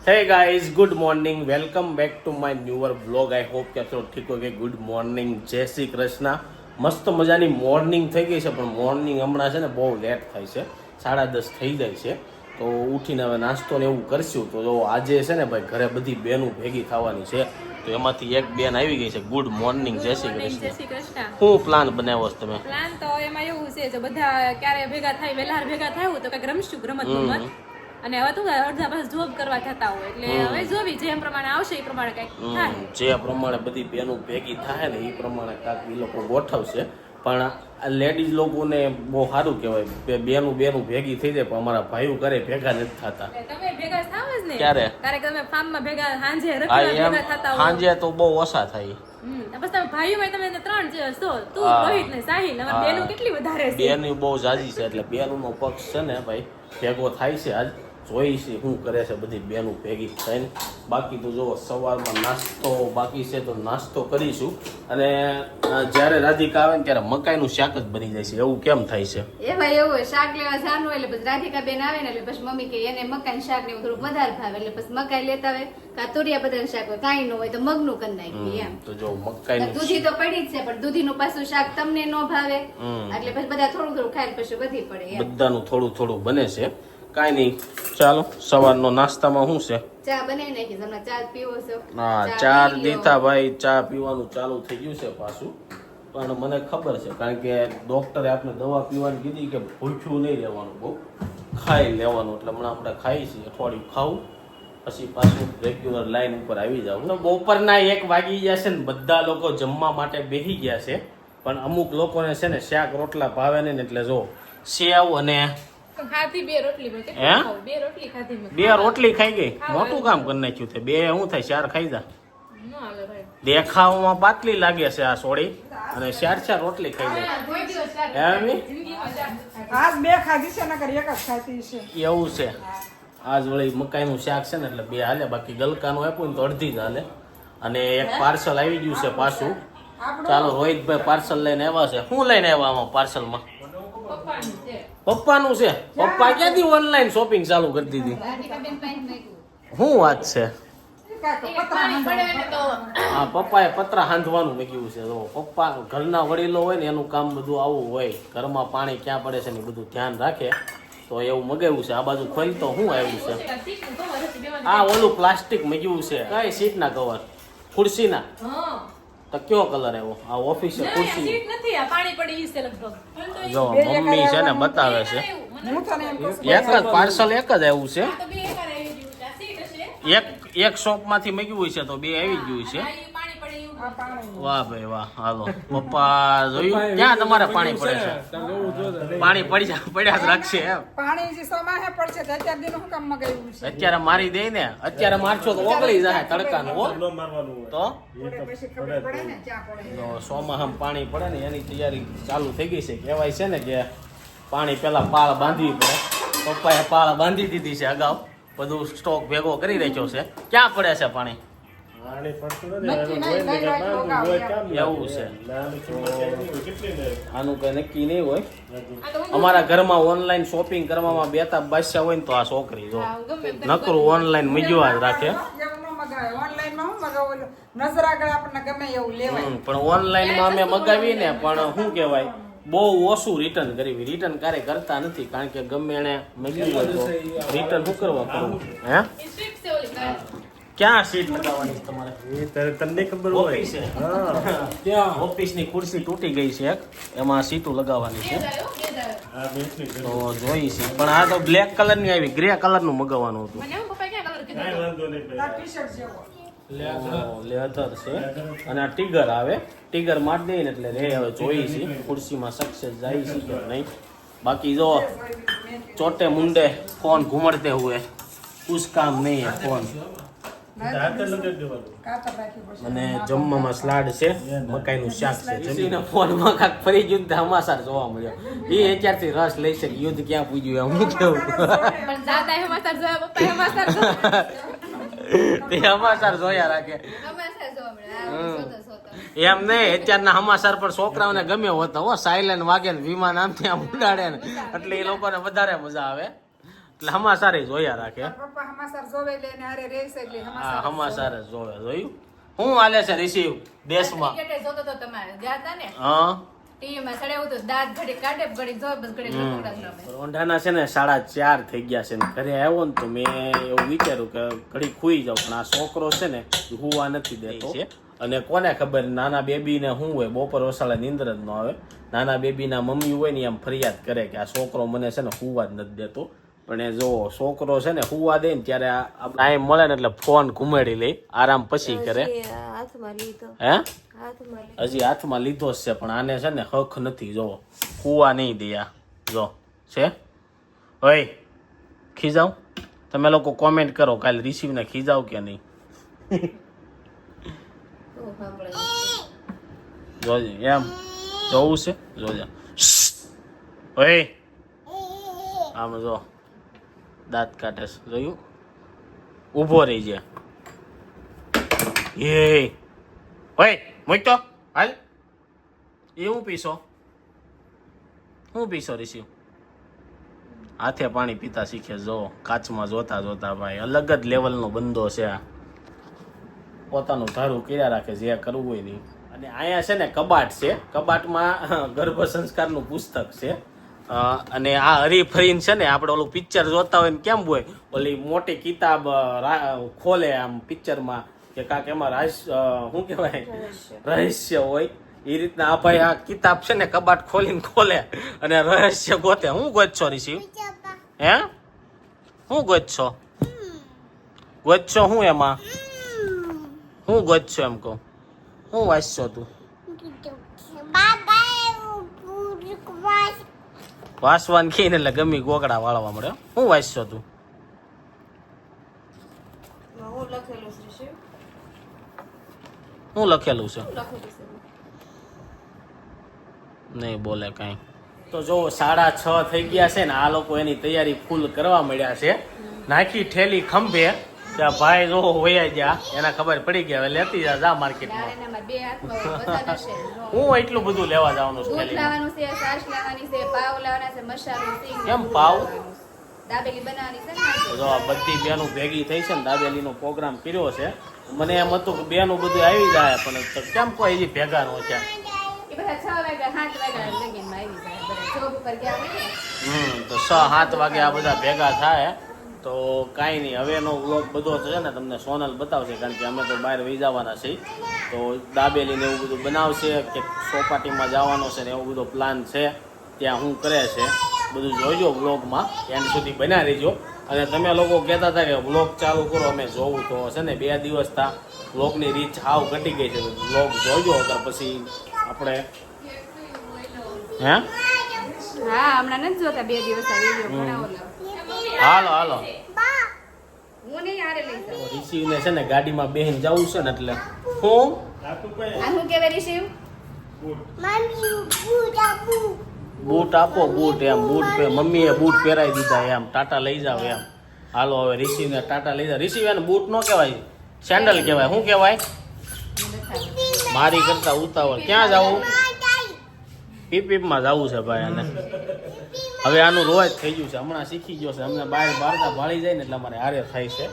Hey guys, good morning, welcome back to my newer blog. I hope કે आप सब ठीक हो गए। ગુડ મોર્નિંગ, જય શ્રી કૃષ્ણ। મસ્ત મજાની મોર્નિંગ થઈ ગઈ છે, પણ મોર્નિંગ હમણાં છે ને બહુ લેટ થાય છે, 10:30 થઈ જાય છે। તો ઉઠીને હવે નાસ્તો ને એવું કરશું। તો જો આજે છે ને ભાઈ ઘરે બધી બહેનો ભેગી થવાની છે, તો એમાંથી એક બેન આવી ગઈ છે। ગુડ મોર્નિંગ, જય શ્રી કૃષ્ણ। શું પ્લાન બનાવ્યો છે તમે? પ્લાન તો એમાં એવું છે જો બધા ક્યારે ભેગા થાય, વેલાર ભેગા થાય તો કંઈક રમશું રમત અને હવે તો અડધા પાસે જોબ કરવા જતા હોય એટલે હવે જોવી જેમ પ્રમાણે આવશે એ પ્રમાણે કંઈક થાય। જે પ્રમાણે બધી બહેનો ભેગી થાય ને એ પ્રમાણે કાંક એ લોકો ગોઠવશે। પણ લેડીઝ લોકોને બહુ સારું કહેવાય, બેનું ભેગી થઈ જાય, પણ અમારા ભાઈઓ કરે ભેગા નથી થતા। તમે ભેગા થાવ જ ને ક્યારે? ક્યારેક તમે ફાર્મમાં ભેગા સાંજે રખડવા ભેગા થતા હોય, સાંજે તો બહુ ઓછા થાય। બસ તમે ભાઈઓમાં તમે 3 છે, તું રોહિત ને સાહિલ, હવે બેનો કેટલી વધારે છે, બેનો બહુ જાજી છે, એટલે બેનનો પક્ષ છે ને ભાઈ ભેગો થાય છે। આજ જોઈ છે શું કરે છે બધી બહેનો ભેગી થઈને। બાકી તો જો સવારમાં નાસ્તો બાકી છે, તો નાસ્તો કરીશું। અને જ્યારે રાધિકા આવે ને ત્યારે મકાઈનું શાક જ બની જાય છે, એવું કેમ થાય છે? એ ભાઈ એવું શાક લેવા જવાનું એટલે પછી રાધિકા બેન આવે ને એટલે પછી મમ્મી કે એને મકાઈ શાક ને થોડુંક વધારે ભાવે, એટલે પછી મકાઈ લેતા હોય, કા તુરિયા બદામ શાક હોય, કાંઈ ન હોય તો મગનું કરી નાખીએ એમ। તો જો મકાઈનું દૂધી તો પડી જ છે, પણ દૂધીનું પાછું શાક તમને ન ભાવે એટલે પછી બધા થોડું થોડું ખાય પછી વધી પડે એમ। બધાનું થોડું થોડું બને છે, કાંઈ નહીં। ચાલો, સવારનો નાસ્તામાં શું છે? ચા બનાવી નાખી, તમને ચા પીવો છો? હા, ચા દીધા ભાઈ, ચા પીવાનું ચાલુ થઈ ગયું છે પાછું। પણ મને ખબર છે, કારણ કે ડોક્ટરે આપણે દવા પીવાની કીધી કે ભૂખ્યું નહીં રહેવાનું, બહુ ખાઈ લેવાનું। એટલે હમણાં આપણે ખાઈ છીએ, અઠવાડિયું ખાવું પછી પાછું રેગ્યુલર લાઈન ઉપર આવી જાવ। તો બપોરના 1 વાગી ગયા છે ને બધા લોકો જમવા માટે બેસી ગયા છે, પણ અમુક લોકોને છે ને શાક રોટલા ભાવે નહીં ને, એટલે જો સેવ અને ખાધી 2 રોટલી મેં હે? કેટલી ખાવ? 2 રોટલી ખાધી મેં। 2 રોટલી ખાઈ ગઈ, મોટું કામ કરી નાખ્યું છે। 2 શું થાય, 4 ખાઈ જા। ન હાલે ભાઈ, દેખાવમાં પાતળી લાગે છે આ સોડી, અને 4 રોટલી ખાઈ જાય। એમ આજ 2 ખાધી છે, નકર એક જ ખાતી છે। એવું છે? આજ વળી મકાઈનું શાક છે ને એટલે 2 હાલે, બાકી ગલકાનું આપ્યું ને તો અડધી જ હાલે। અને એક પાર્સલ આવી ગયું છે પાછું। ચાલો, રોહિતભાઈ પાર્સલ લઈને આવ્યા છે। શું લઈને આવ્યા આમાં પાર્સલમાં? પપ્પાનું છે। પપ્પાનું છે? પપ્પા ક્યાંથી ઓનલાઈન શોપિંગ ચાલુ કરી દીધી? રાધિકા બેન પાસે નાખ્યું। શું વાત છે? પાણી પડે ને તો હા, પપ્પાએ પતરા હાંધવાનું મૂક્યું છે। તો પપ્પા ઘરના વડીલો હોય ને એનું કામ બધું આવું હોય, ઘરમાં પાણી ક્યાં પડે છે ને બધું ધ્યાન રાખે, તો એવું મગાવ્યું છે। આ બાજુ ખોલ તો શું આવ્યું છે? સીટનું cover હશે બેવાનું। આ ઓલું પ્લાસ્ટિક મૂક્યું છે, કઈ સીટના કવર? ખુરશીના? હા, તો કયો કલર આવ્યો? આ ઓફિસે ના, ખુરશી સીટ નથી, આ પાણી પડી ઈ છે લગભગ। જો મમ્મી છે ને બતાવે છે, હું તને એમ કહું છું, એક જ પાર્સલ એક જ આવ્યું છે। આ તો 2 એકાર આવી ગયું છે, આ સીટ હશે, એક શોપ માંથી મૂક્યું છે તો 2 આવી ગયું છે। આ ઈ પાણી પડે એવું। આ પાણી વાહ ભાઈ વાહ। હાલો પપ્પા, જોયું ક્યાં તમારે પાણી પડે છે? પાણી પડ્યા જ રાખશે એમ? પાણી જે સમાહે પડશે તો અત્યાર દિન હું કામ મગાવ્યું છે? અત્યારે મારી દે ને, અત્યારે મારશો તો ઓગળી જાય તડકાનું હો। તો પડે પછી ખબર પડે ને ક્યાં પડે। જો સોમાહમ પાણી પડે ને એની તૈયારી ચાલુ થઈ ગઈ છે। કહેવાય છે ને કે પાણી પેલા પાળ બાંધવી પડે, પપ્પાએ પાળ બાંધી દીધી છે અગાઉ, બધું સ્ટોક ભેગો કરી રાખ્યો છે। ક્યાં પડે છે પાણી? નક્કી નહીં, ગઈ રાત રોકાવ એમ। એવું છે? આનું કઈ નક્કી નહીં હોય। આ તો હું અમારા ઘરમાં ઓનલાઈન શોપિંગ કરવામાં બેતા બાદશાહ હોય ને તો આ છોકરી જો ગમે એમ નકરું ઓનલાઈન મૂક્યું જ રાખે। એવું ન મગાવે, ઓનલાઈનમાં હું મગાવું? નજર આગળ આપણને ગમે એવું લેવાય। પણ ઓનલાઈનમાં અમે મગાવી ને, પણ શું કહેવાય બહુ ઓછું રિટર્ન કરવી। રિટર્ન ક્યારેય કરતા નથી, કારણ કે ગમે એને મગાવી હોય તો રિટર્ન શું કરવા પડવું? હે, ઈ સીટ છે ઓલી કાળી। ક્યાં સીટ લગાવવાની છે તમારે? તને ખબર હોય? ઓફિસે? ક્યાં? ઓફિસની ખુરશી તૂટી ગઈ છે એક, એમાં સીટું લગાવવાની છે, તો જોઈ છે। પણ આ તો બ્લેક કલરની આવી, ગ્રે કલરનું મગાવવાનું હતું। મને એમ પપ્પા ક્યાં કલર કીધું? વાંધો નહીં. આ ટી-શર્ટ જેવો। લેધર છે, અને આ ટીગર આવે, ટીગર માર દે ને એટલે રે। હવે જોઈ છે ખુરશીમાં સક્સેસ જાય છે કે નહીં। બાકી જો ચોટે મુંડે ફોન ઘુમડતે હુએ, કુછ કામ નહીં હે ફોન। હાથે લગાડી દેવાનું. કાતર રાખી પછી અને જમવામાં સ્લાડ છે, મકાઈનું શાક છે। જમીને ફોનમાં કાંક ફરી ગયું ને સમાચાર જોવા મળ્યો, એ અત્યારથી રસ લઈ છે કે યુદ્ધ ક્યાં પૂજ્યું એમ કેવું। પણ દાદા સમાચાર જોયા, પપ્પા સમાચાર જોયા। તે સમાચાર જોયા રાખે સમાચાર જોવા મળે, આ સોતો સોતો। એમ નહીં, અત્યારના સમાચાર પર છોકરાઓને ગમે હોતા હો, સાયલેન્ટ વાગે ને વિમાન આમથી આમ ઉડાડે ને, એટલે એ લોકોને વધારે મજા આવે। એટલે હમાસારે જોયા રાખે પપ્પા હમાસર જોવે એટલે એને હારે રહેશે એટલે હા હમાસારે જોવે જોયું શું હાલે છે રિસીવ દેશમાં ક્રિકેટ જોતો તો તમારે ગયા હતા ને હા ટીવી માં ચડે તો દાંત ઘડી કાઢે ઘડી જોવે બસ ઘડી ઢોકળા જ રમે. રોંઢાના છે ને 4:30 થઈ ગયા છે ને ઘરે આવ્યો ને તો મેં એવું વિચાર્યું કે ઘડી ખુઈ જાઉં પણ આ છોકરો છે ને હુવા નથી દેતો અને કોને ખબર નાના બેબીને શું હોય બપોર વસાળે નીંદર જ ન આવે નાના બેબીના મમ્મી હોય ને એમ ફરિયાદ કરે કે આ છોકરો મને છે ને હુવા જ નથી દેતો પણ એ જો છોકરો છે ને હુવા દે ને ત્યારે ટાઈમ મળે ને એટલે ફોન ઘુમેડી લે આરામ પછી કરે હે હજી હાથમાં લીધો જ છે પણ આને છે ને હક નથી જો હુવા નહીં દે આ જો છે ઓય ખીજાવ તમે લોકો કોમેન્ટ કરો કાલે રિસીવને ખીજાવ કે નહીં જોજે એમ જોવું છે જોજે ઓય આમ જો દાંત કાઢે છે જોયું ઊભો રહી જાય એ ઓય મૂક તો હાલ એ હું પીશો રિસીવ હાથે પાણી પીતા શીખે જો કાચમાં જોતા જોતા ભાઈ અલગ જ લેવલનો બંદો છે આ પોતાનું ધારું કર્યા રાખે જે કરવું હોય નહીં અને અહીંયા છે ને કબાટ છે કબાટમાં ગર્ભ સંસ્કારનું પુસ્તક છે અને આ હરીફરીને છે ને આપણે ઓલું પિક્ચર જોતા હોય ને કેમ હોય ઓલી મોટી કિતાબ ખોલે આમ પિક્ચરમાં કે કાંક એમાં શું કહેવાય રહસ્ય હોય એ રીતના આ ભાઈ આ કિતાબ છે ને કબાટ ખોલીને ખોલે અને રહસ્ય ગોતે હું ગોતશો રિસીવ હે હું ગોતશો હું એમાં હું ગોતશો એમ કહું હું વાંચશો તું વાંચવાન ખીને એટલે ગમી ગોગડા વાળવા મળે હું વાંચશો તું હું લખેલું છે નહીં બોલે કાંઈ તો જો 6:30 થઈ ગયા છે ને આ લોકો એની તૈયારી ફૂલ કરવા મળ્યા છે નાખી ઠેલી ખંભે ત્યાં ભાઈ જો વયા ગયા એના ખબર પડી ગયા હવે લેતી જા માર્કેટમાં એનામાં બે હાથમાં બધા નશે. હું એટલું બધું લેવા જવાનું છે દૂધ થેલીમાં? લાવવાનું છે છાશ લાવવાની છે પાવ લાવવાના છે મસાલો સિંગ કેમ પાવ? દાબેલી બનાવવાની છે ને તો જો આ બધી બેનું ભેગી થઈ છે ને દાબેલીનો પ્રોગ્રામ કર્યો છે મને એમ હતું કે બેનું બધું આવી જાય પણ તો કેમ કોઈ હજી ભેગા નો છે એ બધા 6 વાગ્યા 7 વાગ્યા લગીનમાં આવી જાય બધા જોબ ઉપર ગયા હોય ને તો 6-7 વાગે આ બધા ભેગા થાય તો કાંઈ નહીં હવેનો વ્લોગ બધો છે ને તમને સોનલ બતાવશે કારણ કે અમે તો બહાર વહી જવાના છીએ તો દાબેલીને એવું બધું બનાવશે કે ચોપાટીમાં જવાનો છે ને એવો બધો પ્લાન છે ત્યાં હું કરે છે બધું જોઈજો વ્લોગમાં એન્ડ સુધી બના રહેજો અને તમે લોકો કહેતા હતા કે વ્લોગ ચાલુ કરો અમે જોવું તો છે ને 2 દિવસ તા વ્લોગની રીચ હાવ ઘટી ગઈ છે વ્લોગ જોઈજો તો પછી આપણે હે હા હમણાં નથી જોતા 2 દિવસ આ વિડિયો બનાવો હાલો હું નહીં હારે લઈ જાઉં રિસીવને છે ને ગાડીમાં બેહીને જવું છે ને એટલે હું આ શું કહેવાય રિસીવ બૂટ આપો બૂટ એમ બૂટ મમ્મીએ બૂટ પહેરાવી દીધા એમ ટાટા લઈ જાવ એમ હાલો હવે રિસીવને ટાટા લઈ જાવ રિસીવ એને બૂટ ન કહેવાય સેન્ડલ કહેવાય શું કહેવાય મારી કરતા ઉતાવળ ક્યાં જવું પીપીપમાં જવું છે ભાઈ અને હવે આનું રોજ થઈ ગયું છે હમણાં શીખી ગયો છે અમને બહાર ભાળી જાય ને એટલે અમારે હારે થાય છે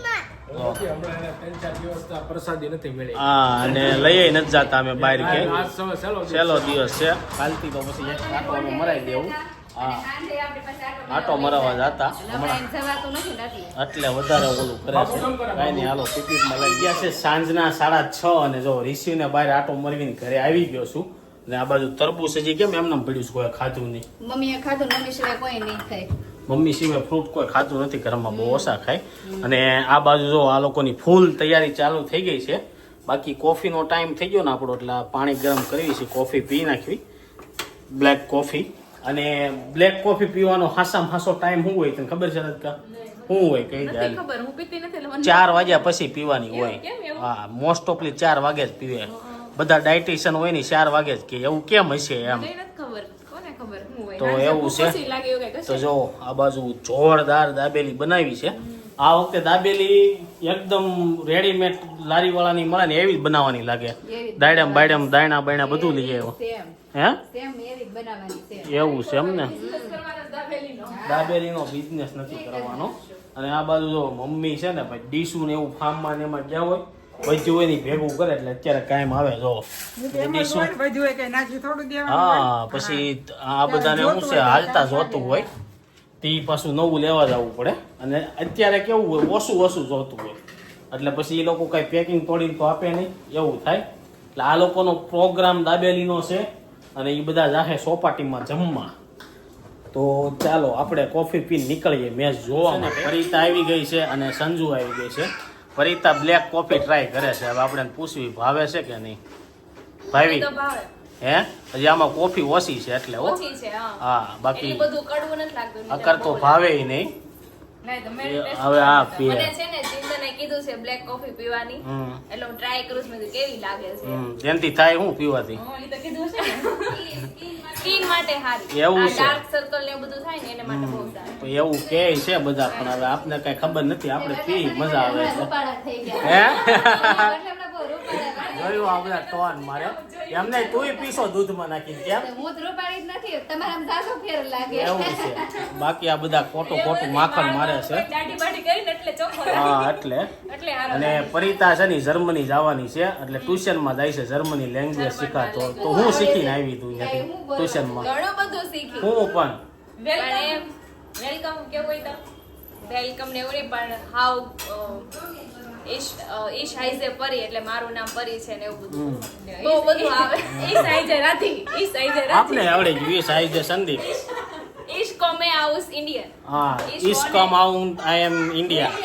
હા અને લઈએ નથી જતા અમે બહાર કે છેલ્લો દિવસ છે કાલથી તો પછી એક આટો અમે મરાઈ દેવું હા આટો મરાવા જતા હમણાં જવાતું નથી ને એટલે એટલે વધારે ઓલું કરે છે કાંઈ નહીં હાલો પીપીપમાં લઈ ગયા છે સાંજના 6:30 અને જો રિસીવને બહાર આટો મરવીને ઘરે આવી ગયો છું અને આ બાજુ તરબૂચ હજી કેમ એમને પડ્યું છે કોઈ ખાધું નહીં મમ્મીએ ખાધું મમ્મી સિવાય કોઈ નહીં ખાય મમ્મી સિવાય ફ્રૂટ કોઈ ખાતું નથી ઘરમાં બહુ ઓછા ખાય અને આ બાજુ જો આ લોકોની ફૂલ તૈયારી ચાલુ થઈ ગઈ છે બાકી કોફીનો ટાઈમ થઈ ગયો ને આપણો એટલે પાણી ગરમ કરવી છે કોફી પી નાખવી બ્લેક કોફી અને બ્લેક કોફી પીવાનો હાસામાં હાસો ટાઈમ શું હોય તને ખબર છે રજકા શું હોય કઈ નથી જાય ખબર હું પીતી નથી એટલે મને 4 વાગ્યા પછી પીવાની હોય કેમ એવું? હા મોસ્ટ ઓફલી 4 વાગે જ પીવે બધા ડાયટિશિયન હોય ને 4 વાગે જ કે એવું કેમ હશે એમ કઈ નથી ખબર કોને ખબર શું હોય તો ના, એવું બહુ છે. ખુશી લાગે એવું કઈક તો હશે. જો આ બાજુ જોરદાર દાબેલી બનાવી છે આ વખતે દાબેલી એકદમ રેડીમેડ લારી વાળાની મળે ને એવી જ બનાવવાની લાગે દાડમ બાડમ દાયણા બાયણા બધું લઈ આવ્યો સેમ હે સેમ એવી જ બનાવવાની છે એવું છે એમ ને બિઝનેસ કરવાના જ દાબેલીનો બિઝનેસ નથી કરવાનો. અને આ બાજુ જો મમ્મી છે ને ભાઈ ડીશું ને એવું ફાર્મમાં ને એમાં ગયા હોય બધું હોય ને ભેગું કરે એટલે અત્યારે કાયમ આવે જો ડીશું. બધું હોય કઈ નાખી થોડું દેવાનું. હા પછી આ બધાને શું છે હાલતા જોતું હોય તે પાછું નવું લેવા જવું પડે અને અત્યારે કેવું હોય ઓછું જોતું હોય એટલે પછી એ લોકો કઈ પેકિંગ તોડીને તો આપે નહીં એવું થાય. એટલે આ લોકોનો પ્રોગ્રામ દાબેલીનો છે અને એ બધા જાહે સોપાટીમાં જમવા. તો ચાલો આપણે કોફી પીને નીકળીએ મેચ જોવા માટે. પરિતા આવી ગઈ છે અને સંજુ આવી ગઈ છે. પરિતા બ્લેક કોફી ટ્રાય કરે છે. હવે આપણે પૂછવી ભાવે છે કે નહીં ભાવી? હે હજી આમાં કોફી ઓછી છે એટલે હા બાકી અકર તો ભાવે નહીં. હવે આ પીએ કીધું છે બ્લેક કોફી પીવાની એટલે હું ટ્રાય કરું છું કેવી લાગે છે. જેનથી થાય હું પીવાથી સ્કિન માટે સારી. એવું છે. ડાર્ક સર્કલ ને બધું થાય ને એને માટે બહુ સારું. એવું કે છે બધા પણ હવે આપને કઈ ખબર નથી. આપણે પી મજા આવે છે. રૂપાળા થઈ ગયા. હે એટલે બહુ રૂપાળા. જોયું આપણે ટોન મારે એમને તુંય પીશો દૂધમાં નાખીને કેમ? હું તો રૂપાળી જ નથી તમારે આમ સાસો ફેર લાગે. એવું છે. બાકી આ બધા ખોટું માખણ મારે છે. દાઢી બાઢી કરીને એટલે ચોખ્ખો હા એટલે અને પરિતા છે ને જર્મની જવાની છે એટલે ટ્યુશનમાં જાય છે જર્મની લેંગ્વેજ શીખાતો. તો હું શીખીને આવી તું ત્યાંથી ટ્યુશનમાં. ઘણું બધું શીખી. હું પણ વેલકમ કેવું હોય તો વેલકમ ને એવું નહીં પણ હાઉ ઈશ હાઈઝે પરી એટલે મારું નામ પરી છે ને એવું બધું બહુ બધું આવે. ઈ સાઈઝે રાધી આપણે આવડે જોઈએ સાઈઝ સંદીપ. ઈશ કોમે આઉસ ઇન્ડિયન. હા ઈસ કમ આઉટ આઈ એમ ઇન્ડિયા.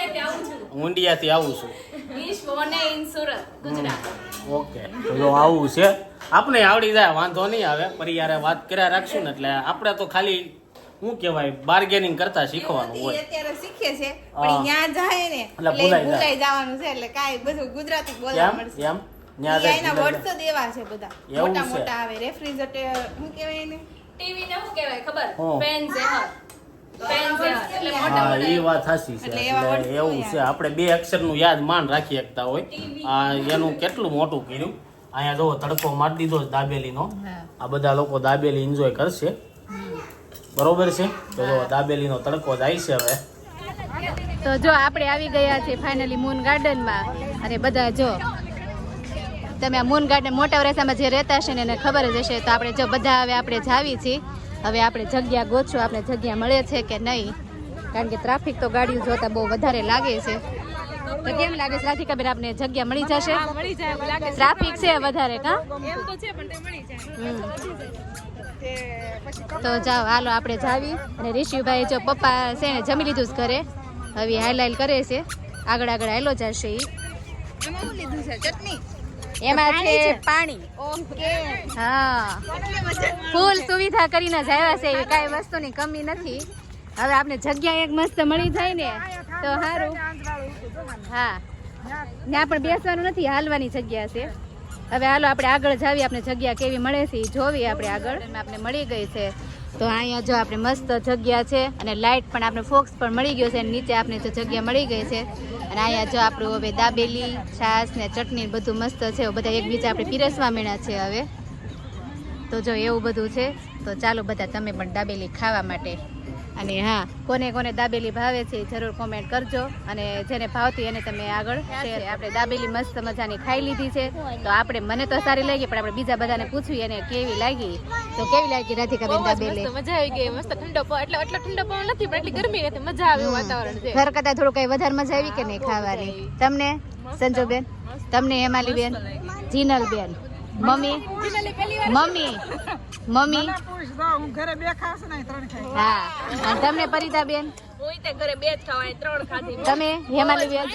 હું ઇન્ડિયાથી આવું છું. ઈશ વોને ઇન સુરત ગુજરાત. ઓકે તો જો આવું છે આપણે આવડી જાય વાંધો નહીં આવે. પરિયારે વાત કર્યા રાખશું ને એટલે આપણે તો ખાલી શું કહેવાય બાર્ગેનિંગ કરતા શીખવાનું હોય. અત્યારે શીખે છે હા. પણ ત્યાં જાય ને એટલે એટલે ભૂલાઈ ભૂલાઈ જવાનું છે એટલે કાંઈ બધું ગુજરાતી બોલવા એમ મળશે. એમ ન્યા જાય એના ભૂલાઈ વર્ડ્સ જ એવા છે બધા એવું મોટા છે. મોટા આવે રેફ્રિજરેટર શું કહેવાય એને ટીવી ને શું કહેવાય ખબર? હા. પેન ઝેહર. પેન ઝેહર એટલે મોટા હા મોટા એ વાત સાચી છે. એટલે એવા એટલે words એવું હોય છે આપણે બે અક્ષરનું યાદ માંડ રાખી શકતા હોય. આ એનું કેટલું મોટું કર્યું. અહીંયા જો તડકો મારી દીધો છે દાબેલીનો. આ બધા લોકો દાબેલી એન્જોય કરશે બરોબર છે. તો જો દાબેલીનો તડકો જાય છે હવે. તો જો આપણે આવી ગયા છે ફાઇનલી મૂન ગાર્ડનમાં અને બધા જો તમે આ મૂન ગાર્ડન મોટા વરાસામાં જે રહેતા હશે ને એને ખબર જ હશે. તો આપણે જો બધા હવે આપણે જાવી છીએ. હવે આપણે જગ્યા ગોતશું આપણે જગ્યા મળે છે કે નહીં કારણ કે ટ્રાફિક તો ગાડીઓ જોતા બહુ વધારે લાગે છે. તો કેમ લાગે છે રાધિકાબેન આપને જગ્યા મળી જશે? મળી જાય એવું લાગે છે. ટ્રાફિક છે વધારે કા? એવું તો છે પણ તે મળી જાય. તો જાઓ હાલો આપણે જાવી. અને ઋષિભાઈ જો પપ્પા છે ને જમી લીધું જ ઘરે હવે હાઈલાઈલ કરે છે. આગળ હાલો જશે ઈ. એમાં શું લીધું છે ચટણી એમાં છે પાણી. ઓકે હા ફૂલ સુવિધા કરીને જ આવ્યા છે એવી કાંઈ વસ્તુની કમી નથી. હવે આપણે જગ્યા એક મસ્ત મળી જાય ને તો સારું. હા ત્યાં પણ બેસવાનું નથી હાલવાની જગ્યા છે. હવે હાલો આપણે આગળ જાવી. આપણે જગ્યા કેવી મળે છે એ જોવી આપણે આગળ. આપણે મળી ગઈ છે તો અહીંયા જો આપણે મસ્ત જગ્યા છે અને લાઇટ પણ આપણે ફોક્સ પણ મળી ગયો છે અને નીચે આપણે જો જગ્યા મળી ગઈ છે. અને અહીંયા જો આપણું હવે દાબેલી છાશ ને ચટણી બધું મસ્ત છે. બધા એકબીજા આપણે પીરસવા માંડ્યા છે હવે. તો જો એવું બધું છે તો ચાલો બધા તમે પણ દાબેલી ખાવા માટે. અને હા કોને કોને દાબેલી ભાવે છે એ જરૂર કોમેન્ટ કરજો અને જેને ભાવતી એને તમે આગળ શેર. આપણે દાબેલી મસ્ત મજાની ખાઈ લીધી છે તો આપણે મને તો સારી લાગી પણ આપણે બીજા બધાને પૂછવી એને કેવી લાગી. તો કેવી લાગી રાધિકાબેન દાબેલી? મજા આવી ગઈ મસ્ત ઠંડો એટલે એટલો ઠંડો પવન નથી પણ એટલી ગરમી નથી. મજા આવે એવું વાતાવરણ છે. ઘર કરતા થોડું કઈ વધારે મજા આવી કે નહીં ખાવાની? તમને સંજોબેન, તમને હેમાલીબેન, જીનલબેન, મમ્મી પૂછ દો હું ઘરે બે ખાસ નહીં ત્રણ ખાઈ. હા અને તમને પરિતાબેન, હું તે ઘરે 2 જ ખાવાય 3 ખાધી. તમે હેમાલીબેન?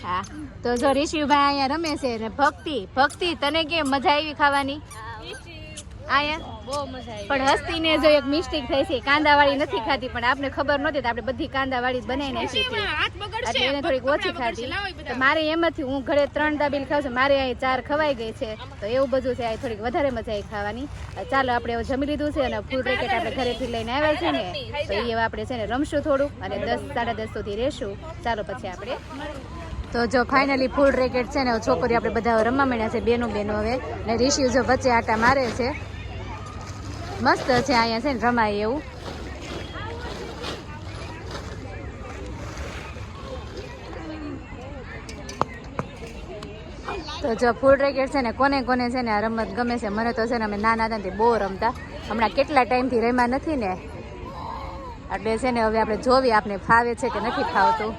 હા તો જો ઋષિભાઈ અહીંયા રમે છે ને ભક્તિ તને કેમ મજા આવી ખાવાની અહીંયા? બહુ મજા આવી. પણ હસ્તીને જો એક મિસ્ટેક થઈ છે કાંદાવાળી નથી ખાતી પણ આપને ખબર નહોતી તો આપણે બધી કાંદાવાળી જ બનાવી નાખી હતી હાથ બગડશે. એટલે એને થોડીક ઓછી ખાધી. તો મારે એમ હતી હું ઘરે 3 દાબેલી ખાઉં છું મારે અહીં 4 ખવાઈ ગઈ છે તો એવું બધું છે આ થોડીક વધારે મજા આવી ખાવાની. ચાલો આપણે હવે જમી લીધું છે અને ફૂલ રેકેટ આપણે ઘરેથી લઈને આવ્યા છે ને તો એ હવે આપણે છે ને રમશું થોડું અને 10 સાડા 10 સુધી રહેશું. ચાલો પછી આપણે તો જો ફાઇનલી ફૂલ રેકેટ છે ને છોકરીઓ આપણે બધા રમવા માંડ્યા છે બેનો હવે ને ઋષિ જો વચ્ચે આટા મારે છે. મસ્ત છે અહીંયા છે ને રમાય એવું. તો જો ફૂલ રેકેટ છે ને કોને કોને છે ને આ રમત ગમે છે. મને તો છે ને અમે નાના હતા ને બહુ રમતા. હમણાં કેટલા ટાઈમથી રમ્યા નથી ને એટલે છે ને હવે આપણે જોવી આપને ફાવે છે કે નથી ફાવતું.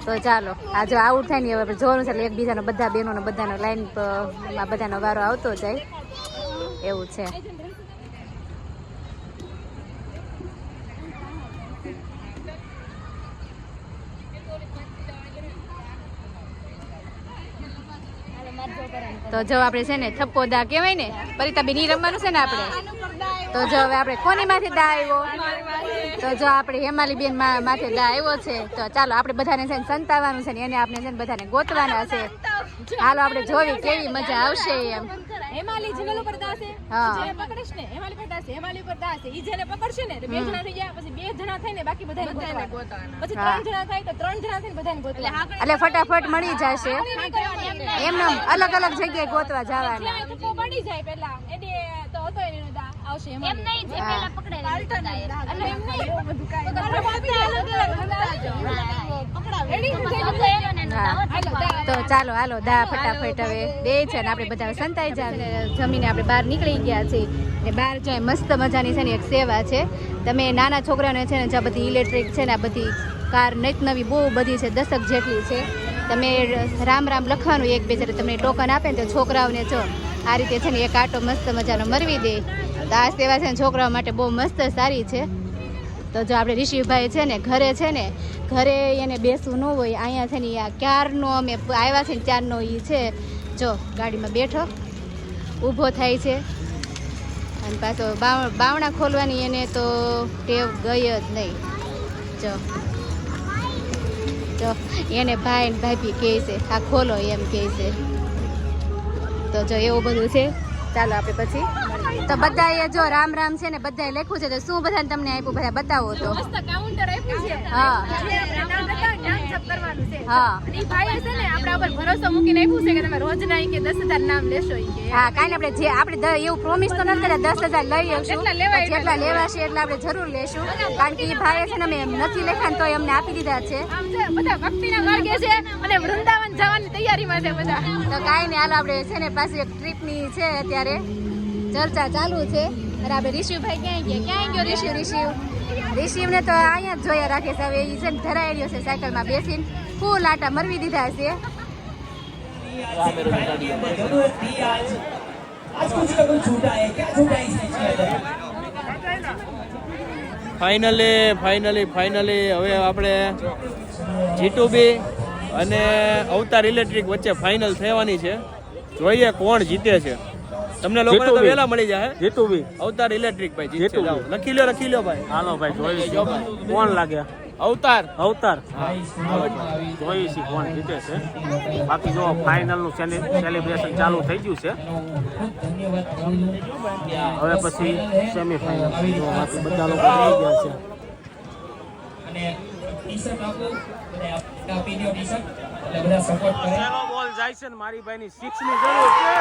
તો ચાલો આ જો આઉટ થાય ને હવે આપણે જોવાનું છે એટલે એકબીજાનો બધા બહેનોનો બધાનો લાઈનમાં બધાનો વારો આવતો જાય એવું છે. તો જો આપણે છે ને થપ્પો દા કહેવાય ને પરિતાબેન ઈ રમવાનું છે ને આપણે. તો જો હવે આપણે કોની માથે દા આવ્યો તો જો આપણે હેમાલી બેન માથે દા આવ્યો છે. તો ચાલો આપણે બધાને છે ને સંતાવવાનું છે ને એને આપણે છે ને બધાને ગોતવાના છે. હાલો આપણે જોવી કેવી મજા આવશે એમ. હેમાલી જીવલ ઉપર દાસે હા. જે પકડશ ને હેમાલી પર દાસે હેમાલી ઉપર દાસે ઈ જેને પકડશે ને તો 2 જણા થઈ ગયા. પછી 2 જણા થઈને બાકી બધાને ગોતવાના. પછી 3 જણા થાય તો 3 જણા થઈને બધાને ગોતવાના. એટલે ફટાફટ મળી જશે એમને અલગ અલગ જગ્યાએ ગોતવા જવાના. થપ્પો પડી જાય પહેલા એટલે તો હતો એનો દા આવશે હેમાલી. એમ નહીં જે પહેલા પકડે એટલે એમ નહીં એવું બધું કાઈ તો ચાલો હાલો દા ફટાફટ હવે બે છે ને આપણે બધા સંતાઈ જાય. જમીને આપણે બહાર નીકળી ગયા છીએ ને બહાર જાય મસ્ત મજાની છે ને એક સેવા છે. તમે નાના છોકરાઓને છે ને જ્યાં બધી ઇલેક્ટ્રિક છે ને આ બધી કાર નવી નવી બહુ બધી છે 10 જેટલી છે. તમે રામ રામ લખવાનું એક બે જ્યારે તમને ટોકન આપે ને તો છોકરાઓને જો આ રીતે છે ને એક આટો મસ્ત મજાનો મરવી દે. તો આ સેવા છે ને છોકરાઓ માટે બહુ મસ્ત સારી છે. તો જો આપણે ઋષિભાઈ છે ને ઘરે એને બેસવું ન હોય અહીંયા છે ને આ ક્યારનો અમે આવ્યા છે ને ત્યારનો એ છે જો ગાડીમાં બેઠો ઊભો થાય છે અને પાછો બાવણા ખોલવાની એને તો ટેવ ગઈ જ નહીં. જો એને ભાઈ ને ભાભી કહે છે આ ખોલો એમ કહે છે. તો જો એવું બધું છે. ચાલો આપણે પછી તો બધાએ જો રામ રામ છે ને બધાએ લખ્યું છે તો શું બધાને તમને આપ્યું બધા બતાવો તો. મસ્ત કાઉન્ટર આપ્યું છે. હા નામ જપ કરવાનું છે. હા અને ઈ ભાઈએ છે ને આપણા ઉપર ભરોસો મૂકીને આપ્યું છે કે તમે રોજના ઈ કે 10,000 નામ લેશો ઈ કે. હા કાંઈ આપણે જે આપણે એવું પ્રોમિસ તો નથી કર્યા 10,000 લઈ આવશું. જેટલા લેવાય જેટલા લેવાશે એટલે આપણે જરૂર લેશું કારણ કે એ ભાઈએ છે ને અમે નથી લખ્યા ને તો અમને આપી દીધા છે. આમ છે બધા ભક્તિના માર્ગે છે અને વૃંદાવન જવાની તૈયારીમાં છે બધા. તો કાંઈ નહીં હાલો આપણે છે ને પાછી એક ટ્રીપની છે અત્યારે ચર્ચા ચાલુ છે. અને આપણે ઋષિભાઈ ક્યાં ગયો ઋષિવને તો અહીંયા જ જોયા રાખે છે. હવે એ છે ને ધરાઈ રહ્યો છે સાયકલમાં બેસીને ફૂલ આટા મરવી દીધા છે. ફાઇનલી હવે આપણે જીટુબી અને અવતાર ઇલેક્ટ્રિક વચ્ચે ફાઇનલ થવાની છે. જોઈએ કોણ જીતે છે. તમને લોકોને તો વહેલા મળી જાય. જીતુબી અવતાર ઇલેક્ટ્રિક ભાઈ જીતશે. જાઓ લખી લ્યો ભાઈ. હાલો ભાઈ જોઈ કોણ લાગે. અવતાર જોઈએ છે કોણ જીતે છે. બાકી જો ફાઇનલ નું સેલિબ્રેશન ચાલુ થઈ ગયું છે. હવે પછી સેમીફાઇનલ બાકી બધા લોકો થઈ ગયા છે. બોલ જાય છે ને મારી ભાઈની 6 ની જરૂર છે.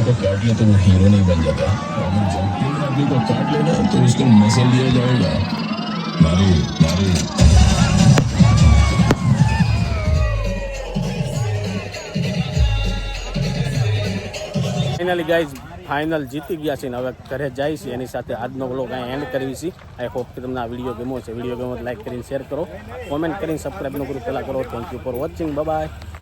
को काट ले तो वो हीरो नहीं बन जाता। अगर जंगली में आदमी को काट लेना तो उसको मसल दिया जाएगा। मारू मारू। ફાઇનલી ગાઈઝ ફાઇનલ જીતી ગયા છે ને હવે ઘરે જાય છે. એની સાથે આજનો વ્લોગ અહીં એન્ડ કરવી છે. આઈ હોપ કે તમને આ વિડીયો ગમ્યો છે. વિડીયો ગમ્યો તો લાઈક કરીને શેર કરો, કોમેન્ટ કરીને સબસ્ક્રાઈબ ન કરો પહેલાં કરો. Thank you for watching. By.